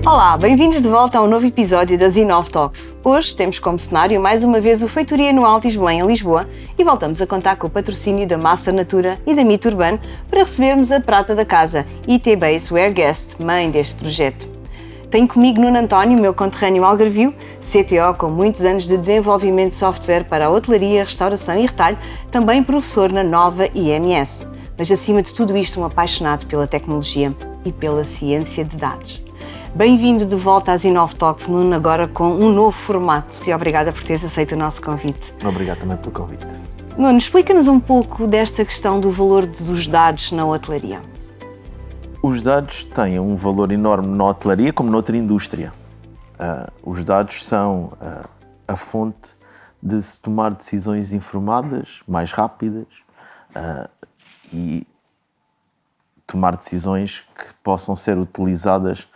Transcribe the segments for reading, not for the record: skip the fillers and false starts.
Olá, bem-vindos de volta a um novo episódio da Zinov Talks. Hoje temos como cenário mais uma vez o Feitoria no Altis Belém em Lisboa e voltamos a contar com o patrocínio da Master Natura e da Mito Urbano para recebermos a prata da casa, IT Base Wear Guest, mãe deste projeto. Tenho comigo Nuno António, meu conterrâneo algarvio, CTO com muitos anos de desenvolvimento de software para a hotelaria, restauração e retalho, também professor na Nova IMS. Mas acima de tudo isto, um apaixonado pela tecnologia e pela ciência de dados. Bem-vindo de volta às Zinov Talks, Nuno, agora com um novo formato. E obrigada por teres aceito o nosso convite. Obrigado também pelo convite. Nuno, explica-nos um pouco desta questão do valor dos dados na hotelaria. Os dados têm um valor enorme na hotelaria como noutra indústria. Os dados são a fonte de se tomar decisões informadas, mais rápidas e tomar decisões que possam ser utilizadas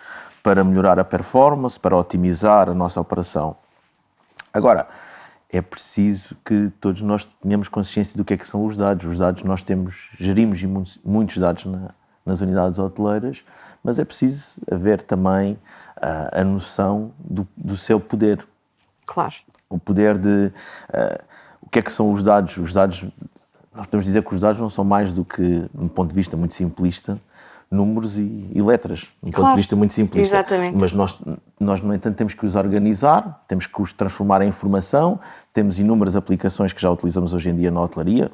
para melhorar a performance, para otimizar a nossa operação. Agora, é preciso que todos nós tenhamos consciência do que é que são os dados. Os dados nós gerimos muitos dados nas unidades hoteleiras, mas é preciso haver também a noção do seu poder. Claro. O poder de... o que é que são os dados? Os dados, nós podemos dizer que os dados não são mais do que, de um ponto de vista muito simplista, números e letras, de um ponto de vista muito simplista. Exatamente. Mas nós, no entanto, temos que os organizar, temos que os transformar em informação, temos inúmeras aplicações que já utilizamos hoje em dia na hotelaria.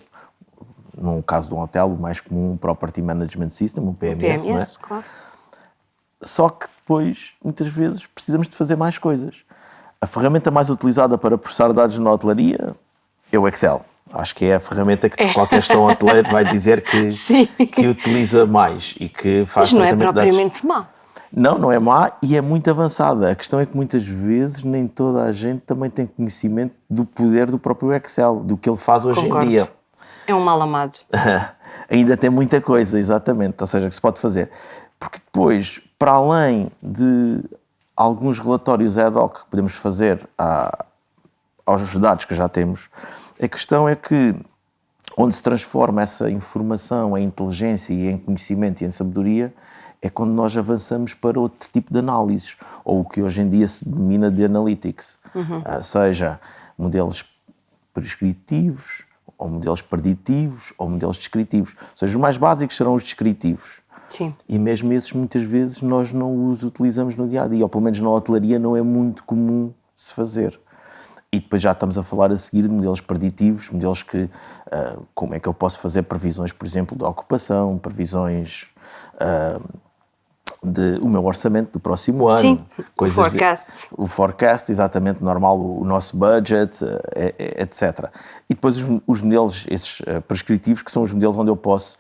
No caso de um hotel, o mais comum, o Property Management System, um PMS, não é? Claro. Só que depois, muitas vezes, precisamos de fazer mais coisas. A ferramenta mais utilizada para processar dados na hotelaria é o Excel. Acho que é a ferramenta que qualquer gestão hoteleiro vai dizer que utiliza mais e que faz tratamento de dados. Mas não é propriamente má. Não é má e é muito avançada. A questão é que muitas vezes nem toda a gente também tem conhecimento do poder do próprio Excel, do que ele faz hoje em dia. É um mal amado. Ainda tem muita coisa, exatamente, ou seja, que se pode fazer. Porque depois, para além de alguns relatórios ad hoc que podemos fazer aos dados que já temos, a questão é que onde se transforma essa informação em inteligência e em conhecimento e em sabedoria é quando nós avançamos para outro tipo de análises, ou o que hoje em dia se denomina de analytics, seja modelos prescritivos, ou modelos preditivos, ou modelos descritivos. Ou seja, os mais básicos serão os descritivos. Sim. E mesmo esses, muitas vezes, nós não os utilizamos no dia-a-dia, ou pelo menos na hotelaria não é muito comum se fazer. E depois já estamos a falar a seguir de modelos preditivos, modelos que, como é que eu posso fazer previsões, por exemplo, de ocupação, previsões o meu orçamento do próximo ano. Sim, coisas o forecast. O forecast, exatamente, normal, o nosso budget, etc. E depois os modelos, esses prescritivos, que são os modelos onde eu posso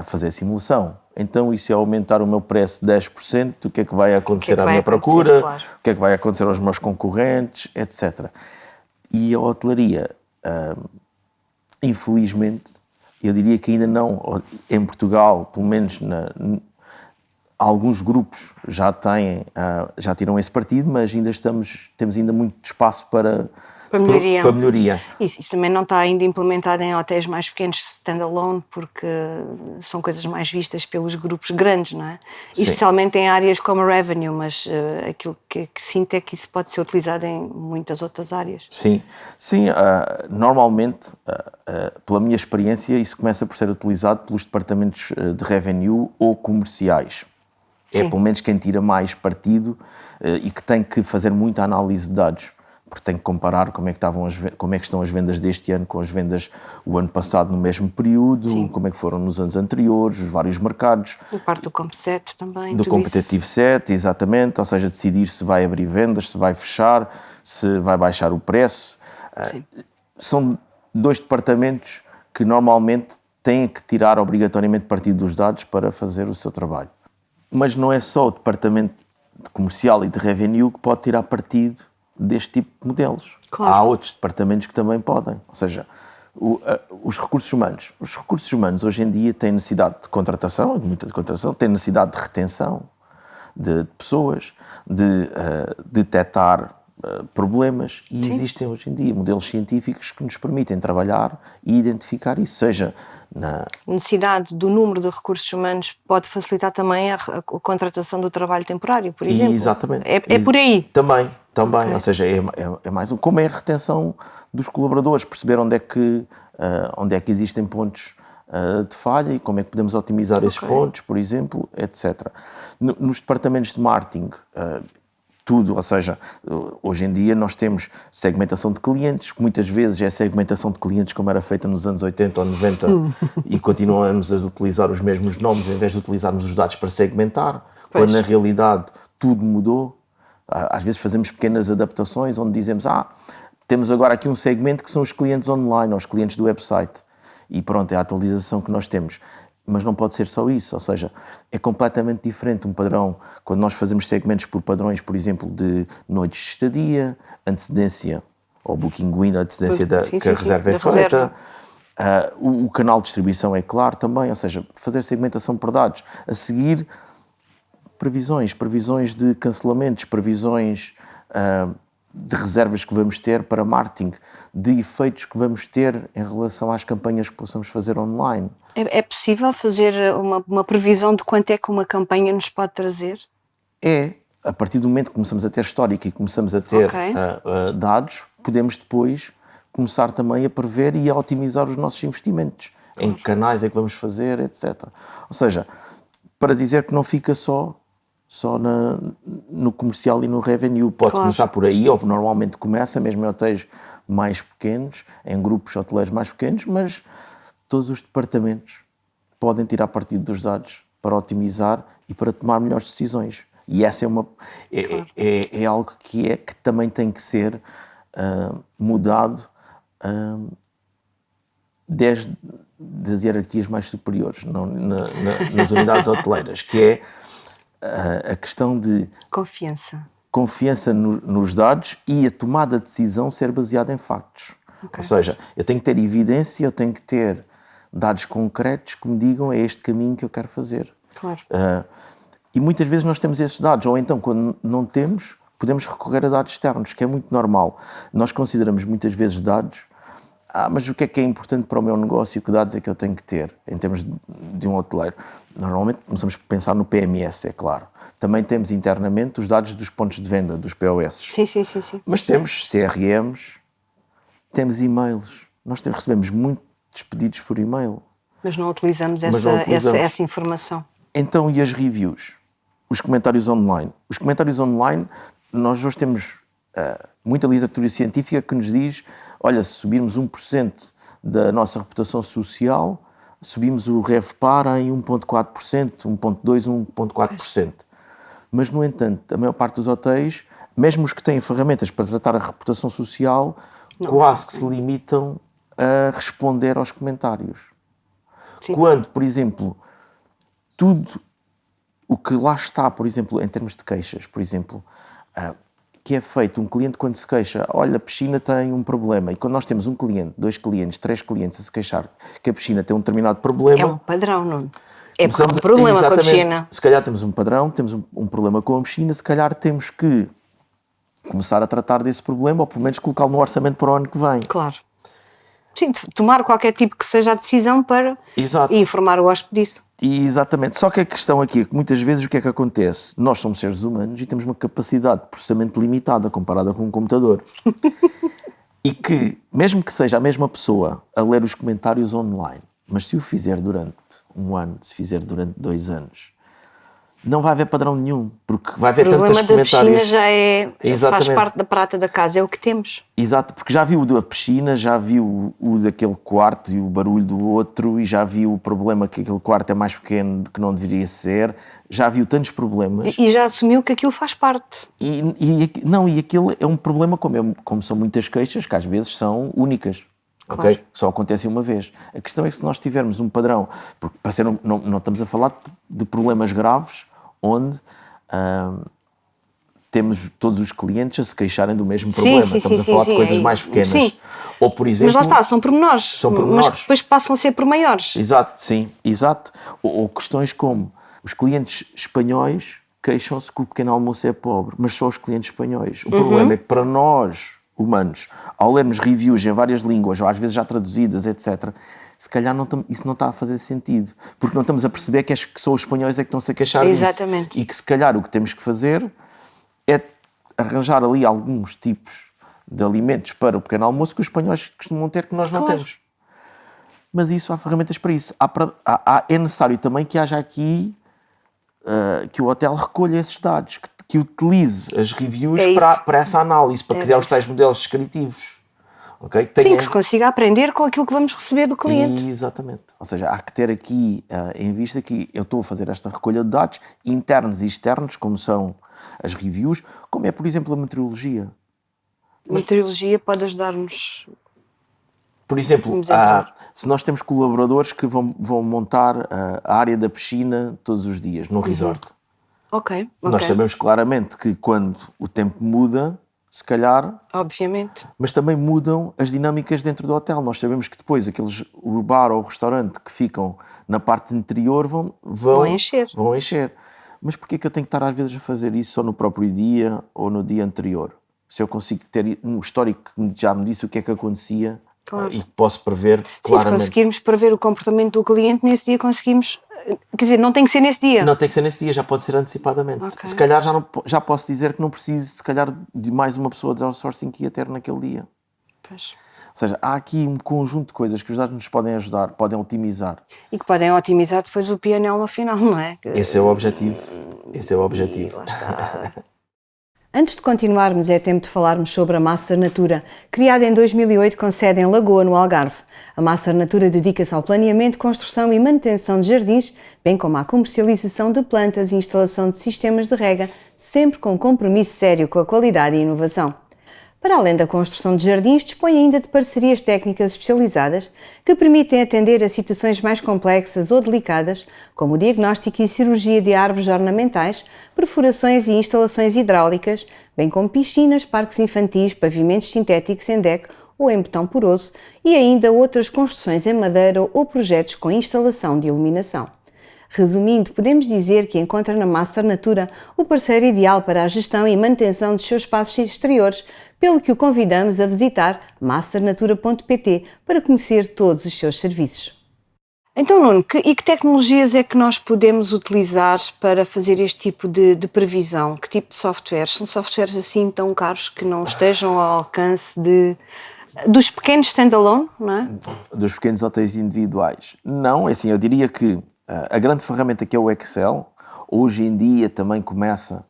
fazer a simulação. Então, isso é aumentar o meu preço 10%, o que é que vai acontecer à minha procura, claro. O que é que vai acontecer aos meus concorrentes, etc. E a hotelaria, infelizmente, eu diria que ainda não, em Portugal, pelo menos alguns grupos já tiram esse partido, mas ainda temos ainda muito espaço para melhoria. Isso também não está ainda implementado em hotéis mais pequenos, standalone, porque são coisas mais vistas pelos grupos grandes, não é? E especialmente em áreas como a revenue, mas aquilo que sinto é que isso pode ser utilizado em muitas outras áreas. Sim, normalmente, pela minha experiência, isso começa por ser utilizado pelos departamentos de revenue ou comerciais. É pelo menos quem tira mais partido e que tem que fazer muita análise de dados, porque tem que comparar como é que estão as vendas deste ano com as vendas o ano passado no mesmo período, como é que foram nos anos anteriores, os vários mercados. A parte do Comp Set também. Do Competitive Set, exatamente, ou seja, decidir se vai abrir vendas, se vai fechar, se vai baixar o preço. São dois departamentos que normalmente têm que tirar obrigatoriamente partido dos dados para fazer o seu trabalho. Mas não é só o departamento de comercial e de revenue que pode tirar partido deste tipo de modelos. Claro. Há outros departamentos que também podem. Ou seja, os recursos humanos. Os recursos humanos hoje em dia têm necessidade de contratação, de muita contratação, têm necessidade de retenção de pessoas, de detectar problemas e existem hoje em dia modelos científicos que nos permitem trabalhar e identificar isso, seja na... A necessidade do número de recursos humanos pode facilitar também a contratação do trabalho temporário, por exemplo. Exatamente. É por aí. Também. Okay. Ou seja, é mais como é a retenção dos colaboradores, perceber onde é que existem pontos de falha e como é que podemos otimizar esses pontos, por exemplo, etc. Nos departamentos de marketing, tudo, ou seja, hoje em dia nós temos segmentação de clientes, que muitas vezes é segmentação de clientes como era feita nos anos 80 ou 90 e continuamos a utilizar os mesmos nomes em vez de utilizarmos os dados para segmentar, quando na realidade tudo mudou. Às vezes fazemos pequenas adaptações onde dizemos, temos agora aqui um segmento que são os clientes online ou os clientes do website e pronto, é a atualização que nós temos. Mas não pode ser só isso, ou seja, é completamente diferente um padrão, quando nós fazemos segmentos por padrões, por exemplo, de noites de estadia, antecedência, ou booking window, antecedência que a reserva é feita, o canal de distribuição é claro também, ou seja, fazer segmentação por dados, a seguir previsões de cancelamentos, previsões de reservas que vamos ter para marketing, de efeitos que vamos ter em relação às campanhas que possamos fazer online. É possível fazer uma previsão de quanto é que uma campanha nos pode trazer? A partir do momento que começamos a ter histórico e começamos a ter dados, podemos depois começar também a prever e a otimizar os nossos investimentos, em que canais é que vamos fazer, etc. Ou seja, para dizer que não fica só no comercial e no revenue. Pode começar por aí, ou normalmente começa, mesmo em hotéis mais pequenos, em grupos hoteleiros mais pequenos, mas todos os departamentos podem tirar partido dos dados para otimizar e para tomar melhores decisões. E essa é algo que também tem que ser mudado desde das hierarquias mais superiores, nas unidades hoteleiras, que é a questão de confiança nos dados e a tomada de decisão ser baseada em factos. Ou seja, eu tenho que ter evidência, eu tenho que ter dados concretos que me digam é este caminho que eu quero fazer. Claro. E muitas vezes nós temos esses dados, ou então quando não temos, podemos recorrer a dados externos, que é muito normal. Nós consideramos muitas vezes dados, mas o que é importante para o meu negócio, que dados é que eu tenho que ter em termos de um hoteleiro? Normalmente começamos a pensar no PMS, é claro. Também temos internamente os dados dos pontos de venda, dos POS. Sim. Mas temos CRMs, temos e-mails. Nós recebemos muitos pedidos por e-mail. Mas não utilizamos essa informação. Então, e as reviews? Os comentários online. Os comentários online, nós hoje temos muita literatura científica que nos diz, olha, se subirmos 1% da nossa reputação social, subimos o RevPAR em 1,4%, 1,2%, 1,4%. Mas, no entanto, a maior parte dos hotéis, mesmo os que têm ferramentas para tratar a reputação social, quase que se limitam a responder aos comentários. Sim. Quando, por exemplo, tudo o que lá está, por exemplo, em termos de queixas, por exemplo, que é feito, um cliente quando se queixa, olha, a piscina tem um problema, e quando nós temos um cliente, 2 clientes, 3 clientes a se queixar que a piscina tem um determinado problema... É um padrão, não é? Porque há um problema com a piscina. Se calhar temos um padrão, temos um problema com a piscina, se calhar temos que começar a tratar desse problema, ou pelo menos colocá-lo no orçamento para o ano que vem. Claro. Sim, tomar qualquer tipo que seja a decisão para informar o hóspede disso. Exatamente. Só que a questão aqui é que muitas vezes o que é que acontece? Nós somos seres humanos e temos uma capacidade de processamento limitada comparada com um computador. E que, mesmo que seja a mesma pessoa a ler os comentários online, mas se o fizer durante 1 ano, se fizer durante 2 anos, não vai haver padrão nenhum, porque vai haver tantos comentários. O problema da piscina já faz parte da prata da casa, é o que temos. Exato, porque já viu o da piscina, já viu o daquele quarto e o barulho do outro, e já viu o problema que aquele quarto é mais pequeno do que não deveria ser, já viu tantos problemas. E já assumiu que aquilo faz parte. E aquilo é um problema, como são muitas queixas, que às vezes são únicas. Claro. Okay? Só acontece uma vez. A questão é que se nós tivermos um padrão, porque não estamos a falar de problemas graves, onde temos todos os clientes a se queixarem do mesmo problema. Estamos a falar de coisas mais pequenas. Sim. Ou, por exemplo... Mas lá está, são pormenores. Mas depois passam a ser por maiores. Exato, sim, exato. Ou questões como os clientes espanhóis queixam-se que o pequeno almoço é pobre, mas só os clientes espanhóis. O problema é que para nós, humanos, ao lermos reviews em várias línguas, ou às vezes já traduzidas, etc., se calhar isso não está a fazer sentido, porque não estamos a perceber que só os espanhóis é que estão-se a queixar Exatamente. disso. E que se calhar o que temos que fazer é arranjar ali alguns tipos de alimentos para o pequeno almoço que os espanhóis costumam ter, que nós não temos. Mas isso, há ferramentas para isso. É necessário também que haja aqui, que o hotel recolha esses dados, que utilize as reviews para essa análise, para criar os tais modelos descritivos. Okay? Sim, que se consiga aprender com aquilo que vamos receber do cliente. Exatamente. Ou seja, há que ter aqui em vista que eu estou a fazer esta recolha de dados internos e externos, como são as reviews, como é, por exemplo, a meteorologia. A meteorologia pode ajudar-nos. Por exemplo, se nós temos colaboradores que vão montar a área da piscina todos os dias, no resort. Ok. Nós sabemos claramente que quando o tempo muda, se calhar... Obviamente. Mas também mudam as dinâmicas dentro do hotel. Nós sabemos que depois o bar ou o restaurante que ficam na parte interior vão encher. Mas porquê que eu tenho que estar às vezes a fazer isso só no próprio dia ou no dia anterior? Se eu consigo ter um histórico que já me disse o que é que acontecia, e que posso prever claramente. Se conseguirmos prever o comportamento do cliente, nesse dia conseguimos... Quer dizer, não tem que ser nesse dia. Não tem que ser nesse dia, já pode ser antecipadamente. Se calhar já posso dizer que não preciso, se calhar, de mais uma pessoa de outsourcing que ia ter naquele dia. Pois. Ou seja, há aqui um conjunto de coisas que os dados nos podem ajudar, podem otimizar. E que podem otimizar depois o PNL no final, não é? Esse é o objetivo. Lá está. Antes de continuarmos, é tempo de falarmos sobre a Master Natura, criada em 2008 com sede em Lagoa, no Algarve. A Master Natura dedica-se ao planeamento, construção e manutenção de jardins, bem como à comercialização de plantas e instalação de sistemas de rega, sempre com um compromisso sério com a qualidade e inovação. Para além da construção de jardins, dispõe ainda de parcerias técnicas especializadas que permitem atender a situações mais complexas ou delicadas, como o diagnóstico e cirurgia de árvores ornamentais, perfurações e instalações hidráulicas, bem como piscinas, parques infantis, pavimentos sintéticos em deck ou em betão poroso e ainda outras construções em madeira ou projetos com instalação de iluminação. Resumindo, podemos dizer que encontra na Master Natura o parceiro ideal para a gestão e manutenção dos seus espaços exteriores, pelo que o convidamos a visitar masternatura.pt para conhecer todos os seus serviços. Então, Nuno, que tecnologias é que nós podemos utilizar para fazer este tipo de previsão? Que tipo de softwares? São softwares assim tão caros que não estejam ao alcance dos pequenos standalone, não é? Dos pequenos hotéis individuais. Não, é assim, eu diria que a grande ferramenta que é o Excel, hoje em dia também começa,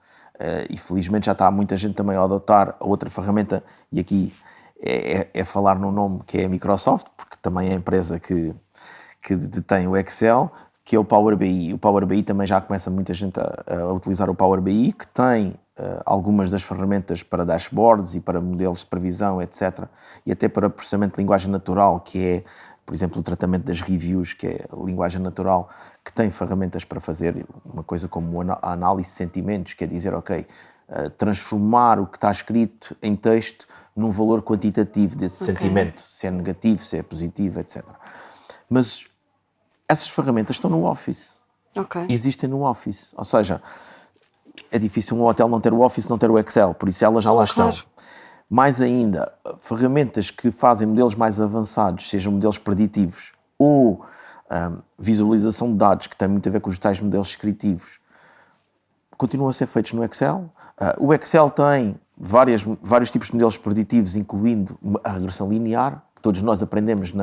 e felizmente já está muita gente também a adotar a outra ferramenta, e aqui é falar num nome que é a Microsoft, porque também é a empresa que detém o Excel, que é o Power BI. O Power BI também já começa muita gente a utilizar o Power BI, que tem algumas das ferramentas para dashboards e para modelos de previsão, etc. E até para processamento de linguagem natural, que é, por exemplo, o tratamento das reviews, que é a linguagem natural, que tem ferramentas para fazer uma coisa como a análise de sentimentos, que é dizer, ok, transformar o que está escrito em texto num valor quantitativo desse sentimento, se é negativo, se é positivo, etc. Mas essas ferramentas estão no Office. Existem no Office. Ou seja, é difícil um hotel não ter o Office, não ter o Excel, por isso elas já lá estão. Mais ainda, ferramentas que fazem modelos mais avançados, sejam modelos preditivos ou visualização de dados, que tem muito a ver com os tais modelos descritivos, continuam a ser feitos no Excel. O Excel tem vários tipos de modelos preditivos, incluindo a regressão linear, que todos nós aprendemos no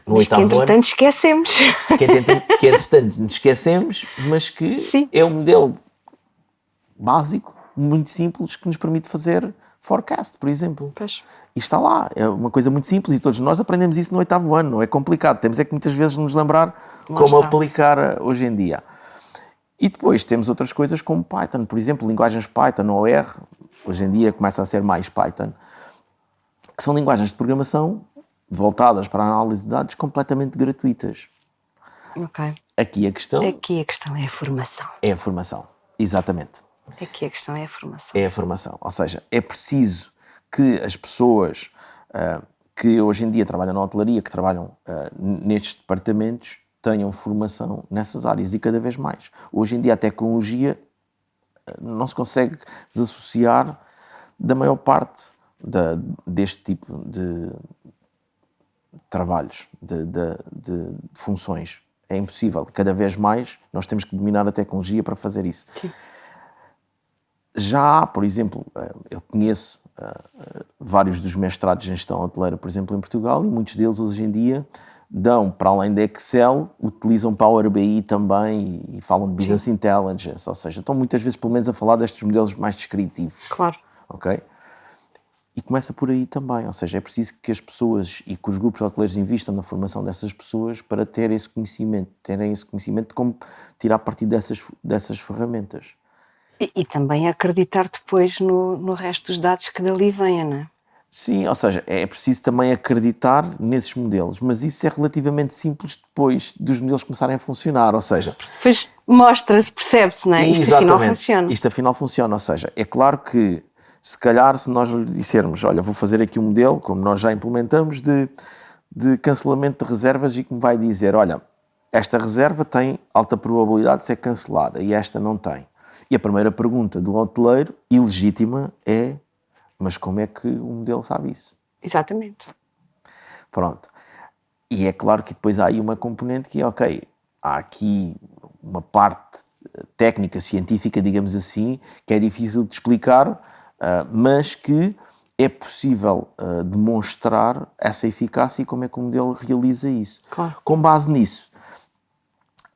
oitavo ano. Que entretanto esquecemos. Que entretanto nos esquecemos, mas que Sim. É um modelo básico, muito simples, que nos permite fazer forecast, por exemplo. Pois. E está lá, é uma coisa muito simples e todos nós aprendemos isso no oitavo ano, não é complicado, temos é que muitas vezes nos lembrar como aplicar hoje em dia. E depois temos outras coisas como Python, por exemplo, linguagens Python ou R, hoje em dia começa a ser mais Python, que são linguagens de programação voltadas para a análise de dados completamente gratuitas. Aqui a questão é a formação. É a formação, exatamente. Aqui a questão é a formação. É a formação, ou seja, é preciso que as pessoas que hoje em dia trabalham na hotelaria, que trabalham nestes departamentos, tenham formação nessas áreas e cada vez mais. Hoje em dia a tecnologia não se consegue desassociar da maior parte deste tipo de trabalhos, de funções. É impossível. Cada vez mais nós temos que dominar a tecnologia para fazer isso. Sim. Já há, por exemplo, eu conheço vários dos mestrados em gestão hoteleira, por exemplo, em Portugal, e muitos deles hoje em dia dão, para além da Excel, utilizam Power BI também e falam de Business Intelligence, ou seja, estão muitas vezes pelo menos a falar destes modelos mais descritivos. Claro. Ok? E começa por aí também, ou seja, é preciso que as pessoas e que os grupos hoteleiros investam na formação dessas pessoas para terem esse conhecimento de como tirar partido dessas ferramentas. E também acreditar depois no resto dos dados que dali venham, não é? Sim, ou seja, é preciso também acreditar nesses modelos, mas isso é relativamente simples depois dos modelos começarem a funcionar, ou seja... Depois mostra-se, percebe-se, não é? Isto afinal funciona. Isto afinal funciona, ou seja, é claro que se calhar se nós lhe dissermos, olha, vou fazer aqui um modelo, como nós já implementamos, de cancelamento de reservas e que me vai dizer, olha, esta reserva tem alta probabilidade de ser cancelada e esta não tem. E a primeira pergunta do hoteleiro, ilegítima, é: mas como é que o modelo sabe isso? Exatamente. Pronto. E é claro que depois há aí uma componente que é, ok, há aqui uma parte técnica, científica, digamos assim, que é difícil de explicar, mas que é possível demonstrar essa eficácia e como é que o modelo realiza isso. Claro. Com base nisso,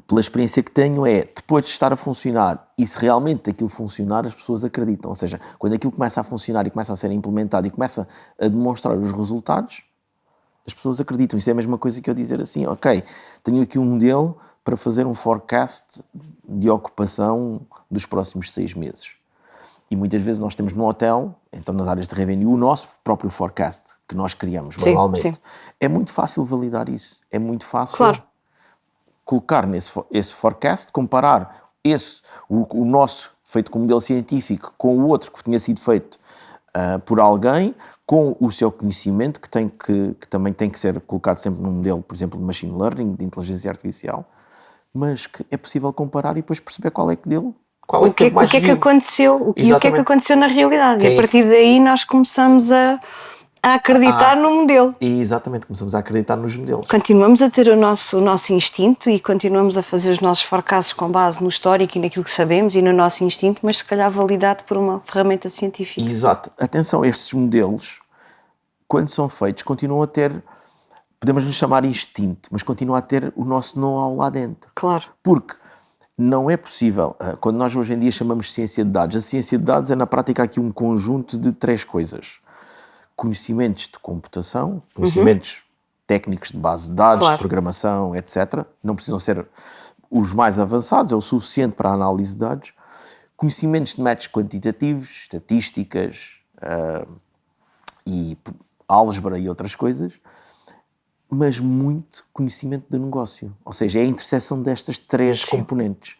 pela experiência que tenho, depois de estar a funcionar, e se realmente aquilo funcionar, as pessoas acreditam. Ou seja, quando aquilo começa a funcionar e começa a ser implementado e começa a demonstrar os resultados, as pessoas acreditam. Isso é a mesma coisa que eu dizer assim, ok, tenho aqui um modelo para fazer um forecast de ocupação dos próximos 6 meses. E muitas vezes nós temos no hotel, então nas áreas de revenue, o nosso próprio forecast, que nós criamos manualmente. Sim. É muito fácil validar isso. É muito fácil... Claro. Colocar esse forecast, comparar o nosso feito com um modelo científico com o outro que tinha sido feito por alguém, com o seu conhecimento, que também tem que ser colocado sempre num modelo, por exemplo, de machine learning, de inteligência artificial, mas que é possível comparar e depois perceber qual é que deu. O que é que aconteceu e o que é que aconteceu na realidade. E a partir daí nós começamos a acreditar no modelo. E exatamente, começamos a acreditar nos modelos. Continuamos a ter o nosso instinto e continuamos a fazer os nossos forecasts com base no histórico e naquilo que sabemos e no nosso instinto, mas se calhar validado por uma ferramenta científica. Exato. Atenção, estes modelos, quando são feitos, continuam a ter, podemos lhes chamar instinto, mas continuam a ter o nosso know-how lá dentro. Claro. Porque não é possível, quando nós hoje em dia chamamos de ciência de dados, a ciência de dados é na prática aqui um conjunto de 3 coisas. Conhecimentos de computação, conhecimentos técnicos de base de dados, claro, de programação, etc. Não precisam ser os mais avançados, é o suficiente para a análise de dados. Conhecimentos de métodos quantitativos, estatísticas e álgebra e outras coisas, mas muito conhecimento de negócio. Ou seja, é a interseção destas 3 componentes.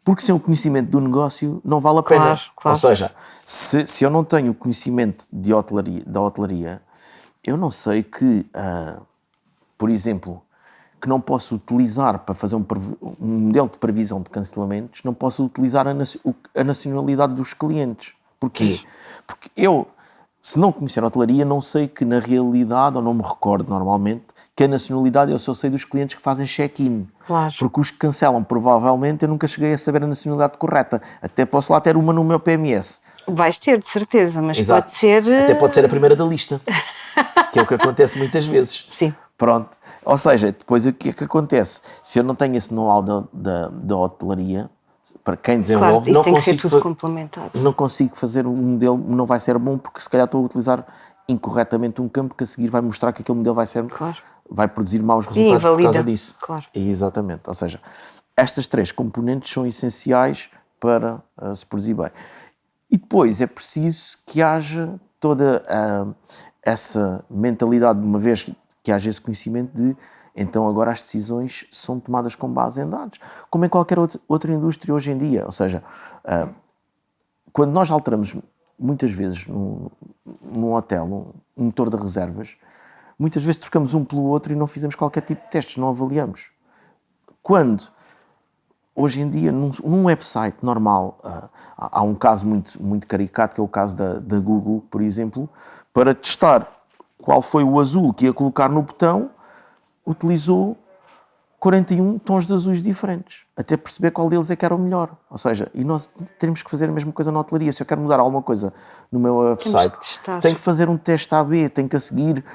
Porque sem o conhecimento do negócio não vale a pena. Claro. Ou seja, se eu não tenho conhecimento da hotelaria, eu não sei que, por exemplo, que não posso utilizar para fazer um modelo de previsão de cancelamentos, não posso utilizar a nacionalidade dos clientes. Porquê? Porque eu, se não conhecer a hotelaria, não sei que na realidade, ou não me recordo normalmente, que a nacionalidade eu só sei dos clientes que fazem check-in. Claro. Porque os que cancelam, provavelmente, eu nunca cheguei a saber a nacionalidade correta. Até posso lá ter uma no meu PMS. Vais ter, de certeza, mas Exato. Pode ser... Até pode ser a primeira da lista. Que é o que acontece muitas vezes. Sim. Pronto. Ou seja, depois o que é que acontece? Se eu não tenho esse know-how da hotelaria, para quem desenvolve, claro, tem que ser tudo complementar. Não consigo fazer um modelo, não vai ser bom, porque se calhar estou a utilizar incorretamente um campo que a seguir vai mostrar que aquele modelo vai ser... Claro. Vai produzir maus resultados por causa disso. Claro. Exatamente. Ou seja, estas 3 componentes são essenciais para se produzir bem. E depois é preciso que haja toda essa mentalidade, de uma vez que haja esse conhecimento de, então agora as decisões são tomadas com base em dados, como em qualquer outra indústria hoje em dia. Ou seja, quando nós alteramos muitas vezes num hotel um motor de reservas, muitas vezes trocamos um pelo outro e não fizemos qualquer tipo de testes, não avaliamos. Quando hoje em dia, num website normal, há um caso muito caricato, que é o caso da Google, por exemplo, para testar qual foi o azul que ia colocar no botão, utilizou 41 tons de azuis diferentes, até perceber qual deles é que era o melhor. Ou seja, e nós temos que fazer a mesma coisa na hotelaria. Se eu quero mudar alguma coisa no meu website, tenho que fazer um teste AB, tenho que a seguir,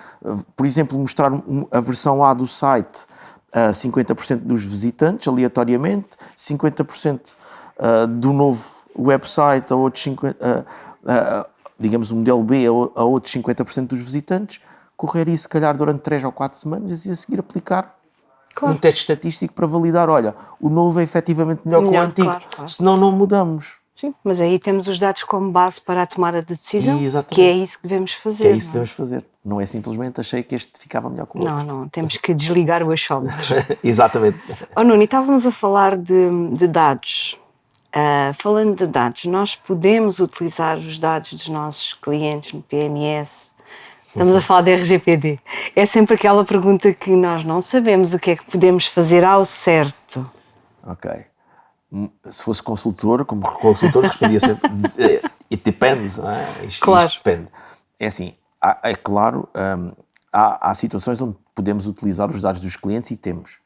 por exemplo, mostrar a versão A do site a 50% dos visitantes, aleatoriamente, 50% do novo website a outros 50%, digamos o modelo B a outros 50% dos visitantes, correr isso, se calhar, durante 3 ou 4 semanas e a seguir aplicar um teste estatístico para validar, olha, o novo é efetivamente melhor que o antigo, claro. Senão não mudamos. Sim, mas aí temos os dados como base para a tomada de decisão, que é isso que devemos fazer. Que é isso que devemos fazer. Não é simplesmente achei que este ficava melhor que o outro. Não, temos que desligar o achómetro. Exatamente. Nuno, e estávamos a falar de dados. Falando de dados, nós podemos utilizar os dados dos nossos clientes no PMS. Estamos a falar de RGPD. É sempre aquela pergunta que nós não sabemos o que é que podemos fazer ao certo. Ok. Se fosse consultor, como consultor, respondia sempre it depends, não é? Claro. Isto depende. É assim, é claro, há situações onde podemos utilizar os dados dos clientes e temos.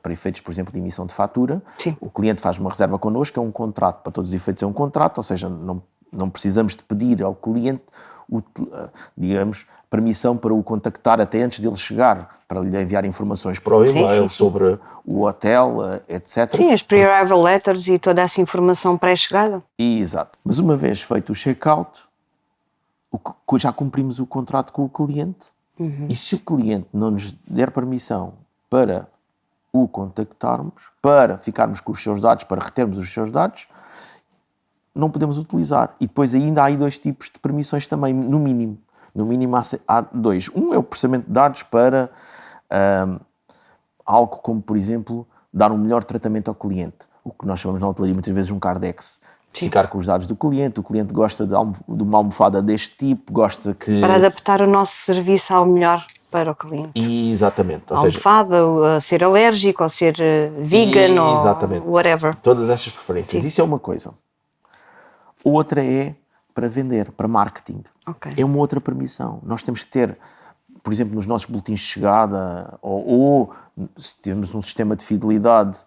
Para efeitos, por exemplo, de emissão de fatura. Sim. O cliente faz uma reserva connosco, é um contrato, para todos os efeitos é um contrato, ou seja, não precisamos de pedir ao cliente, digamos, permissão para o contactar até antes dele chegar, para lhe enviar informações para o e-mail sobre o hotel, etc. Sim, as pre-arrival letters e toda essa informação pré-chegada. Exato. Mas uma vez feito o check-out, já cumprimos o contrato com o cliente, e se o cliente não nos der permissão para o contactarmos, para ficarmos com os seus dados, para retermos os seus dados, não podemos utilizar. E depois ainda há aí 2 tipos de permissões também, no mínimo. No mínimo há 2. Um é o processamento de dados para algo como, por exemplo, dar um melhor tratamento ao cliente. O que nós chamamos na hotelaria muitas vezes um Cardex. Ficar com os dados do cliente. O cliente gosta de uma almofada deste tipo, gosta que... Para adaptar o nosso serviço ao melhor para o cliente. Exatamente. Ou almofada, a ser alérgico, ou ser vegan, ou whatever. Todas estas preferências. Sim. Isso é uma coisa. Outra é para vender, para marketing. Okay. É uma outra permissão. Nós temos que ter, por exemplo, nos nossos boletins de chegada, ou se temos um sistema de fidelidade,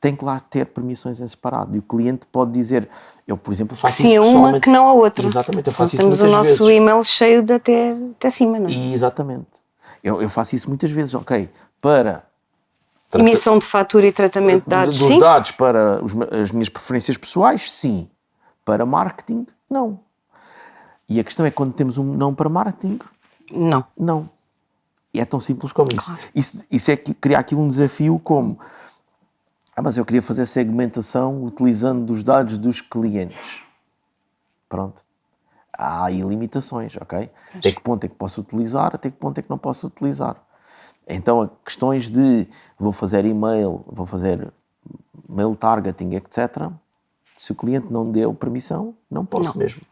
tem que lá ter permissões em separado. E o cliente pode dizer, eu, por exemplo, faço isso pessoalmente. Sim, uma que não a outra. Exatamente, eu faço isso muitas vezes. Temos o nosso e-mail cheio de até cima, não é? Exatamente. Eu faço isso muitas vezes, ok, para... Emissão de fatura e tratamento de dados, dos sim? dados para as minhas preferências pessoais, sim. Para marketing, não. E a questão é quando temos um não para marketing, não. E é tão simples como isso. Claro. Isso é que cria aqui um desafio como... mas eu queria fazer segmentação utilizando os dados dos clientes. Pronto. Há aí limitações, ok? Até que ponto é que posso utilizar, até que ponto é que não posso utilizar. Então, questões de vou fazer e-mail, vou fazer mail targeting, etc. Se o cliente não deu permissão, não posso mesmo.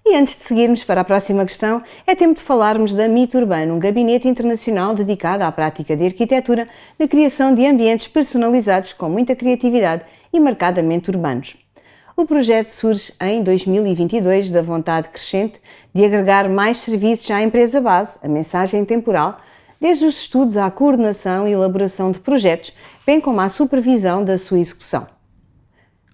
E antes de seguirmos para a próxima questão, é tempo de falarmos da Mito Urbano, um gabinete internacional dedicado à prática de arquitetura na criação de ambientes personalizados com muita criatividade e marcadamente urbanos. O projeto surge em 2022 da vontade crescente de agregar mais serviços à empresa base, a mensagem temporal, desde os estudos à coordenação e elaboração de projetos, bem como à supervisão da sua execução.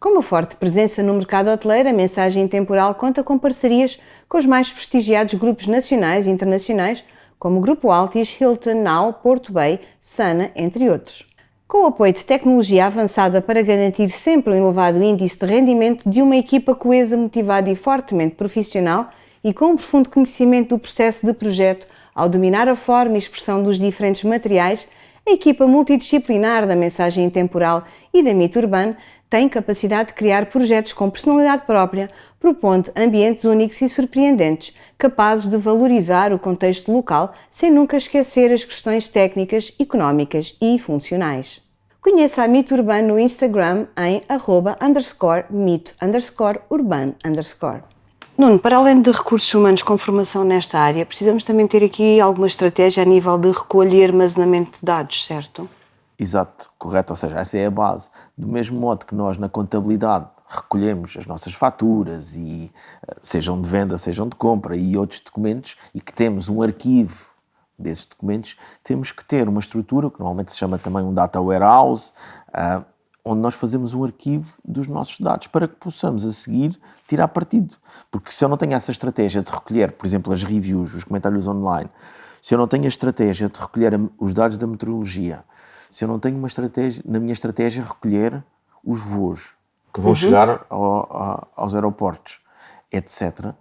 Com uma forte presença no mercado hoteleiro, a mensagem temporal conta com parcerias com os mais prestigiados grupos nacionais e internacionais, como o Grupo Altis, Hilton, Now, Porto Bay, Sana, entre outros. Com o apoio de tecnologia avançada para garantir sempre um elevado índice de rendimento de uma equipa coesa, motivada e fortemente profissional e com um profundo conhecimento do processo de projeto, ao dominar a forma e expressão dos diferentes materiais, a equipa multidisciplinar da mensagem temporal e da Mito Urbano tem capacidade de criar projetos com personalidade própria, propondo ambientes únicos e surpreendentes, capazes de valorizar o contexto local sem nunca esquecer as questões técnicas, económicas e funcionais. Conheça a Mito Urbano no Instagram em @mito_urbano_. Nuno, para além de recursos humanos com formação nesta área, precisamos também ter aqui alguma estratégia a nível de recolha e armazenamento de dados, certo? Exato, correto. Ou seja, essa é a base. Do mesmo modo que nós na contabilidade recolhemos as nossas faturas, e sejam de venda, sejam de compra e outros documentos, e que temos um arquivo desses documentos, temos que ter uma estrutura, que normalmente se chama também um data warehouse, onde nós fazemos um arquivo dos nossos dados para que possamos a seguir tirar partido. Porque se eu não tenho essa estratégia de recolher, por exemplo, as reviews, os comentários online, se eu não tenho a estratégia de recolher os dados da meteorologia, se eu não tenho uma estratégia, na minha estratégia, recolher os voos que vão chegar aos aeroportos, etc.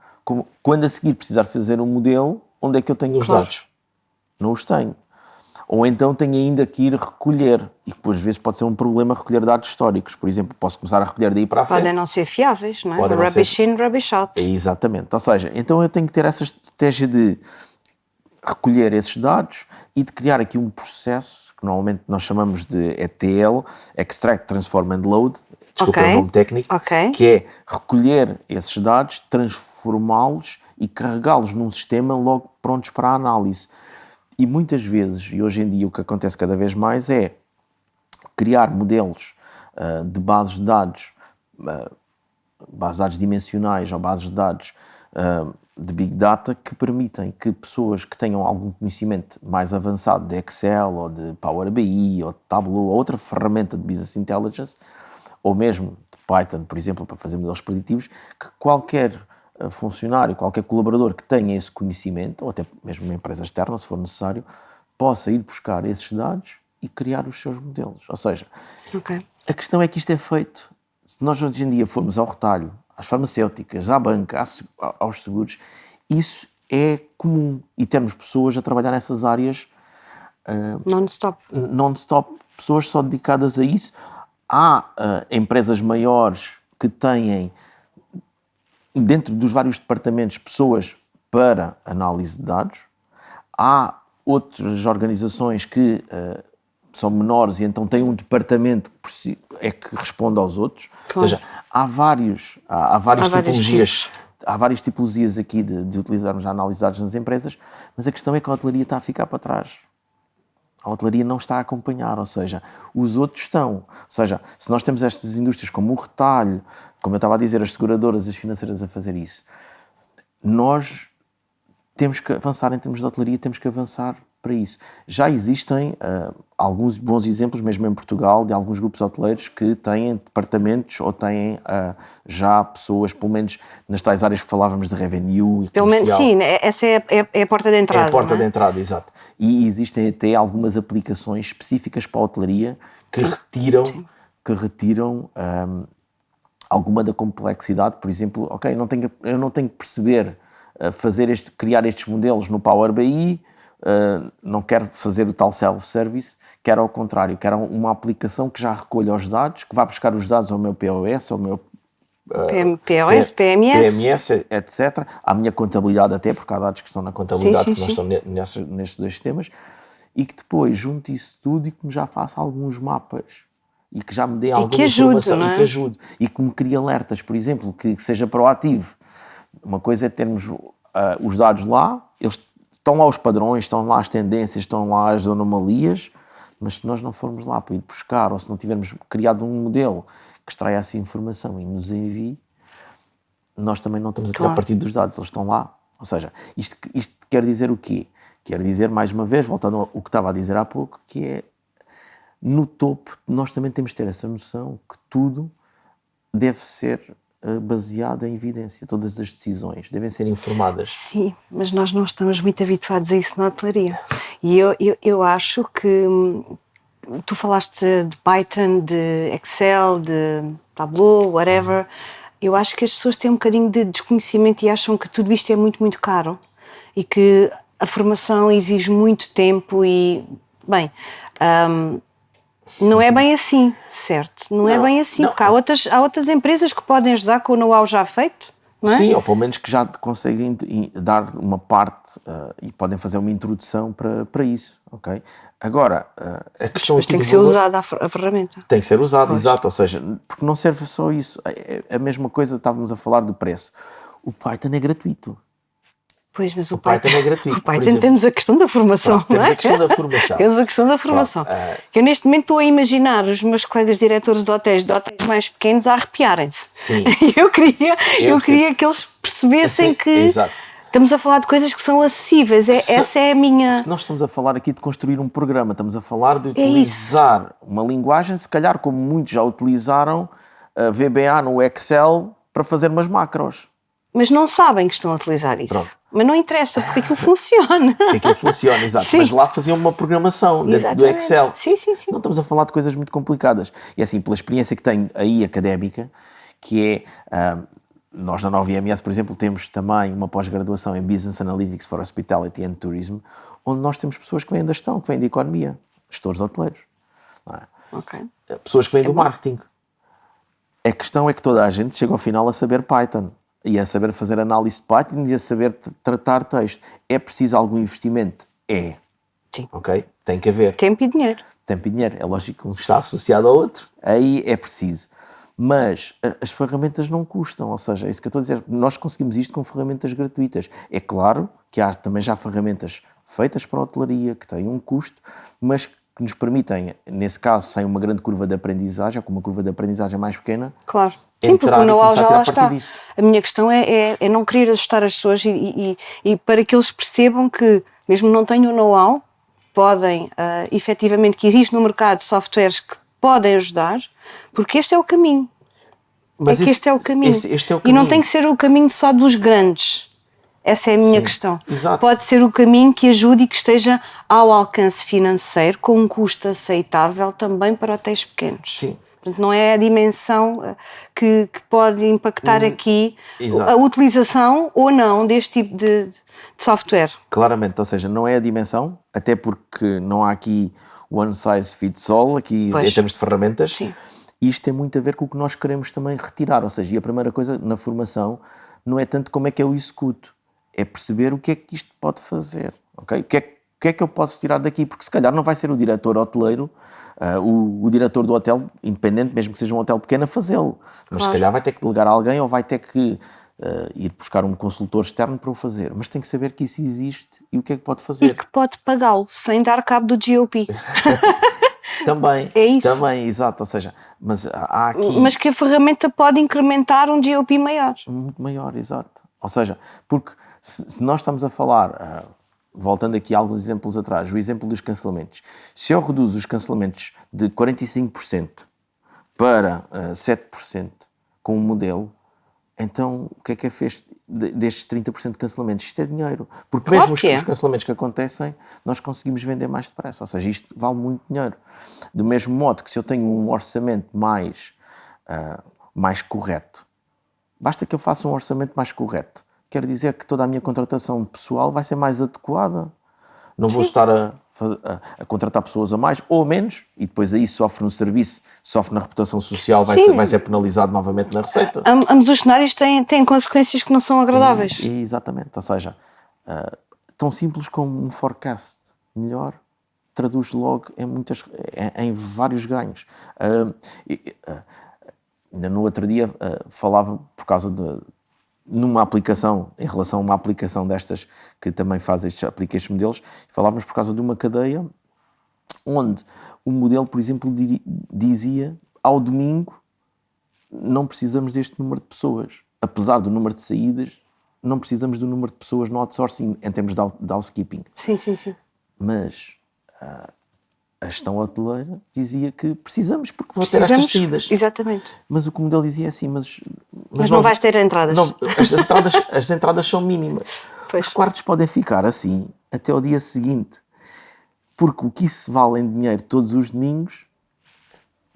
Quando a seguir precisar fazer um modelo, onde é que eu tenho os dados? Não os tenho. Ou então tenho ainda que ir recolher, e depois às vezes pode ser um problema recolher dados históricos. Por exemplo, posso começar a recolher daí para a frente. Podem não ser fiáveis, não é? Rubbish in, rubbish out. Exatamente. Ou seja, então eu tenho que ter essa estratégia de recolher esses dados e de criar aqui um processo que normalmente nós chamamos de ETL, Extract, Transform and Load, desculpa o nome técnico, que é recolher esses dados, transformá-los e carregá-los num sistema logo prontos para a análise. E muitas vezes, e hoje em dia o que acontece cada vez mais é criar modelos de bases de dados, bases de dados dimensionais ou bases de dados de Big Data, que permitem que pessoas que tenham algum conhecimento mais avançado de Excel ou de Power BI ou de Tableau ou outra ferramenta de Business Intelligence, ou mesmo de Python, por exemplo, para fazer modelos preditivos, que qualquer funcionário, qualquer colaborador que tenha esse conhecimento, ou até mesmo uma empresa externa, se for necessário, possa ir buscar esses dados e criar os seus modelos. Ou seja, a questão é que isto é feito, se nós hoje em dia formos ao retalho, às farmacêuticas, à banca, aos seguros, isso é comum. E temos pessoas a trabalhar nessas áreas non-stop, pessoas só dedicadas a isso. Há empresas maiores que têm, dentro dos vários departamentos, pessoas para análise de dados. Há outras organizações que são menores e então têm um departamento que responde aos outros. Claro. Ou seja, há várias tipologias. Há várias tipologias aqui de utilizarmos a análise de dados nas empresas, mas a questão é que a hotelaria está a ficar para trás. A hotelaria não está a acompanhar, ou seja, os outros estão. Ou seja, se nós temos estas indústrias como o retalho, como eu estava a dizer, as seguradoras, as financeiras a fazer isso, nós temos que avançar em termos de hotelaria, temos que avançar para isso. Já existem alguns bons exemplos, mesmo em Portugal, de alguns grupos hoteleiros que têm departamentos ou têm já pessoas, pelo menos nas tais áreas que falávamos de revenue e pelo menos, sim, essa é a porta de entrada. É a porta de entrada, exato. E existem até algumas aplicações específicas para a hotelaria que retiram alguma da complexidade. Por exemplo, eu não tenho que perceber criar estes modelos no Power BI, não quero fazer o tal self-service, quero ao contrário, quero uma aplicação que já recolha os dados, que vá buscar os dados ao meu POS, ao meu PMS, etc. À minha contabilidade até, porque há dados que estão na contabilidade que não estão nestes dois sistemas, e que depois junte isso tudo e que me já faça alguns mapas e que já me dê alguma informação e que ajude e que me crie alertas, por exemplo, que seja proativo. Uma coisa é termos os dados lá, eles estão lá os padrões, estão lá as tendências, estão lá as anomalias, mas se nós não formos lá para ir buscar, ou se não tivermos criado um modelo que extraia essa informação e nos envie, nós também não estamos a tirar partido dos dados, eles estão lá. Ou seja, isto quer dizer o quê? Quer dizer, mais uma vez, voltando ao que estava a dizer há pouco, que é, no topo, nós também temos de ter essa noção que tudo deve ser baseado em evidência. Todas as decisões devem ser informadas. Sim, mas nós não estamos muito habituados a isso na hotelaria. E eu acho que tu falaste de Python, de Excel, de Tableau, whatever. Eu acho que as pessoas têm um bocadinho de desconhecimento e acham que tudo isto é muito, muito caro e que a formação exige muito tempo e, bem, não é bem assim, certo? Não é bem assim, porque há outras empresas que podem ajudar com o know-how já feito, não é? Sim, ou pelo menos que já conseguem dar uma parte e podem fazer uma introdução para isso, ok? Agora, a questão tem que ser usada a ferramenta. Tem que ser usada, exato, ou seja, porque não serve só isso. É a mesma coisa, estávamos a falar do preço. O Python é gratuito. Pois, mas o Python é gratuito. O Python temos a questão da formação, temos não é? a questão da formação. Temos a questão da formação. Que eu neste momento estou a imaginar os meus colegas diretores de hotéis mais pequenos a arrepiarem-se. Sim. Eu queria que eles percebessem que exato. estamos a falar de coisas que são acessíveis. Essa é a minha... Nós estamos a falar aqui de construir um programa, estamos a falar de utilizar uma linguagem, se calhar como muitos já utilizaram, a VBA no Excel para fazer umas macros. Mas não sabem que estão a utilizar isso. Pronto. Mas não interessa, porque aquilo funciona. Aquilo funciona, exato. Sim. Mas lá faziam uma programação dentro do Excel. Sim. Não estamos a falar de coisas muito complicadas. E assim, pela experiência que tenho aí académica, que é... nós na 9IMS, por exemplo, temos também uma pós-graduação em Business Analytics for Hospitality and Tourism, onde nós temos pessoas que vêm da gestão, que vêm da economia, gestores hoteleiros. Não é? Okay. Pessoas que vêm do marketing. A questão é que toda a gente chega ao final a saber Python. E a saber fazer análise de Python e a saber tratar texto. É preciso algum investimento? É. Sim. Ok? Tem que haver. Tempo e dinheiro. Tempo e dinheiro. É lógico que um está associado ao outro. Aí é preciso. Mas as ferramentas não custam. Ou seja, é isso que eu estou a dizer. Nós conseguimos isto com ferramentas gratuitas. É claro que há também já ferramentas feitas para a hotelaria, que têm um custo, mas que nos permitem, nesse caso, sem uma grande curva de aprendizagem, ou com uma curva de aprendizagem mais pequena... Claro. Sim, porque o know-how já lá está. Disso. A minha questão é não querer assustar as pessoas e para que eles percebam que, mesmo não tenham know-how, podem, efetivamente, que existe no mercado softwares que podem ajudar, porque este é o caminho. Mas este é o caminho. Este é o E caminho. não tem que ser o caminho só dos grandes. Essa é a minha questão. Exato. Pode ser o caminho que ajude e que esteja ao alcance financeiro, com um custo aceitável também para hotéis pequenos. Sim. Portanto, não é a dimensão que pode impactar aqui Exato. a utilização ou não deste tipo de software. Claramente, ou seja, não é a dimensão, até porque não há aqui one size fits all, aqui em termos de ferramentas. Sim. Isto tem muito a ver com o que nós queremos também retirar, ou seja, e a primeira coisa na formação não é tanto como é que eu executo, é perceber o que é que isto pode fazer, ok? O que é que eu posso tirar daqui? Porque se calhar não vai ser o diretor hoteleiro, o diretor do hotel, independente, mesmo que seja um hotel pequeno, a fazê-lo. Mas se calhar vai ter que delegar a alguém ou vai ter que ir buscar um consultor externo para o fazer. Mas tem que saber que isso existe e o que é que pode fazer. E que pode pagá-lo sem dar cabo do GOP. Também. É isso. Também, exato. Ou seja, mas há aqui... Mas que a ferramenta pode incrementar um GOP maior. Muito maior, exato. Ou seja, porque se nós estamos a falar... voltando aqui a alguns exemplos atrás, o exemplo dos cancelamentos. Se eu reduzo os cancelamentos de 45% para 7% com um modelo, então o que é feito destes 30% de cancelamentos? Isto é dinheiro. Porque claro mesmo os cancelamentos que acontecem, nós conseguimos vender mais depressa. Ou seja, isto vale muito dinheiro. Do mesmo modo que se eu tenho um orçamento mais correto, basta que eu faça um orçamento mais correto. Quer dizer que toda a minha contratação de pessoal vai ser mais adequada. Não vou estar a contratar pessoas a mais ou a menos, e depois aí sofre no serviço, sofre na reputação social, vai ser penalizado novamente na receita. Ambos os cenários têm consequências que não são agradáveis. Exatamente, ou seja, tão simples como um forecast melhor traduz logo em vários ganhos. Ainda no outro dia falava por causa numa aplicação, em relação a uma aplicação destas que também faz aplica estes modelos, falávamos por causa de uma cadeia onde o modelo, por exemplo, dizia ao domingo não precisamos deste número de pessoas. Apesar do número de saídas, não precisamos do número de pessoas no outsourcing em termos de housekeeping. Sim. Mas a gestão hoteleira dizia que precisamos porque vão ter estas saídas. Exatamente. Mas o que o modelo dizia é assim, mas não vais ter entradas. Não, as entradas são mínimas. Pois. Os quartos podem ficar assim até ao dia seguinte. Porque o que isso vale em dinheiro todos os domingos,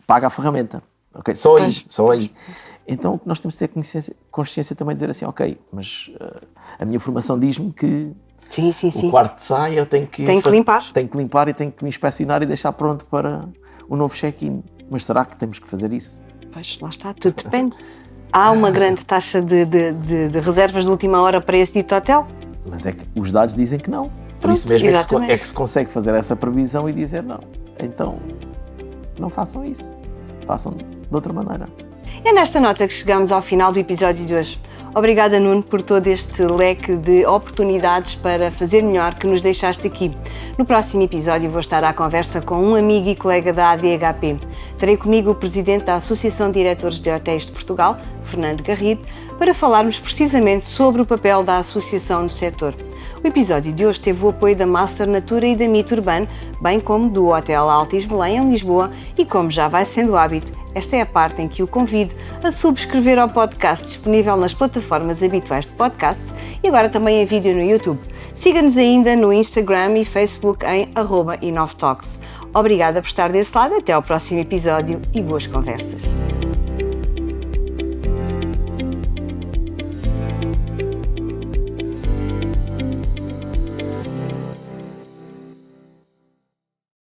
paga a ferramenta. Okay? Só aí. Então o que nós temos de ter consciência também de dizer assim, ok, mas a minha formação diz-me que Sim. o quarto sai, eu tenho que limpar. Tenho que limpar e tenho que me inspecionar e deixar pronto para o novo check-in. Mas será que temos que fazer isso? Pois, lá está, tudo depende. Há uma grande taxa de reservas de última hora para esse dito hotel? Mas é que os dados dizem que não. Por isso mesmo é que se consegue fazer essa previsão e dizer não. Então, não façam isso. Façam de outra maneira. É nesta nota que chegamos ao final do episódio de hoje. Obrigada, Nuno, por todo este leque de oportunidades para fazer melhor que nos deixaste aqui. No próximo episódio vou estar à conversa com um amigo e colega da ADHP. Terei comigo o presidente da Associação de Diretores de Hotéis de Portugal, Fernando Garrido, para falarmos precisamente sobre o papel da associação no setor. O episódio de hoje teve o apoio da Master Natura e da Mito Urbano, bem como do Hotel Altis Belém, em Lisboa, e como já vai sendo hábito, esta é a parte em que o convido a subscrever ao podcast disponível nas plataformas habituais de podcasts e agora também em vídeo no YouTube. Siga-nos ainda no Instagram e Facebook em @inovtalks. Obrigada por estar desse lado, até ao próximo episódio e boas conversas.